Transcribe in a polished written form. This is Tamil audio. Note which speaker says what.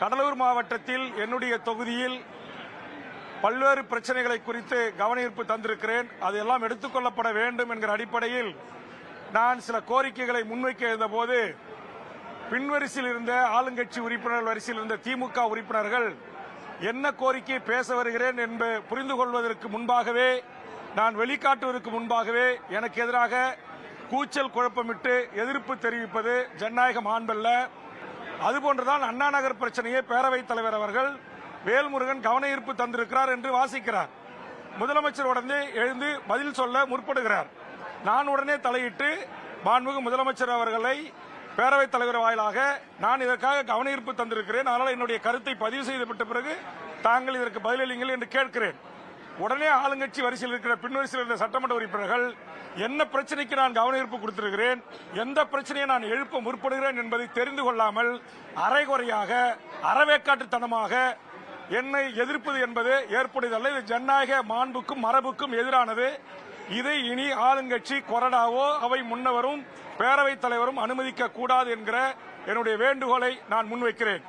Speaker 1: கடலூர் மாவட்டத்தில் என்னுடைய தொகுதியில் பல்வேறு பிரச்சனைகளை குறித்து கவனஈர்ப்பு தந்திருக்கிறேன். அதெல்லாம் எடுத்துக்கொள்ளப்பட வேண்டும் என்கிற அடிப்படையில் நான் சில கோரிக்கைகளை முன்வைக்க இருந்தபோது பின்வரிசையில் இருந்த ஆளுங்கட்சி உறுப்பினர்கள் வரிசையில் இருந்த திமுக உறுப்பினர்கள் என்ன கோரிக்கை பேச வருகிறேன் என்று புரிந்து கொள்வதற்கு முன்பாகவே, நான் வெளிக்காட்டுவதற்கு முன்பாகவே எனக்கு எதிராக கூச்சல் குழப்பமிட்டு எதிர்ப்பு தெரிவிப்பது ஜனநாயக மாண்பல்ல. அதுபோன்றுதான் அண்ணா நகர் பிரச்சனையை பேரவைத் தலைவர் அவர்கள் வேல்முருகன் கவனஈர்ப்பு தந்திருக்கிறார் என்று வாசிக்கிறார். முதலமைச்சர் உடனே எழுந்து பதில் சொல்ல முற்படுகிறார். நான் உடனே தலையிட்டு மாண்புமிகு முதலமைச்சர் அவர்களை பேரவைத் தலைவர் வாயிலாக நான் இதற்காக கவனஈர்ப்பு தந்திருக்கிறேன், அதனால் என்னுடைய கருத்தை பதிவு செய்துவிட்ட பிறகு தாங்கள் இதற்கு பதிலளிங்கள் என்று கேட்கிறேன். உடனே ஆளுங்கட்சி வரிசையில் இருக்கிற பின்வரிசையில் இருந்த சட்டமன்ற உறுப்பினர்கள் என்ன பிரச்சனைக்கு நான் கவனஈர்ப்பு கொடுத்திருக்கிறேன், எந்த பிரச்சனையை நான் எழுப்ப முற்படுகிறேன் என்பதை தெரிந்து கொள்ளாமல் அரைகுறையாக அறவேக்காட்டுத்தனமாக என்னை எதிர்ப்பது என்பது ஏற்புடையதல்ல. இது ஜனநாயக மாண்புக்கும் மரபுக்கும் எதிரானது. இதை இனி ஆளுங்கட்சி கொறடாவோ அவை முன்னவரும் பேரவைத் தலைவரும் அனுமதிக்க கூடாது என்கிற என்னுடைய வேண்டுகோளை நான் முன்வைக்கிறேன்.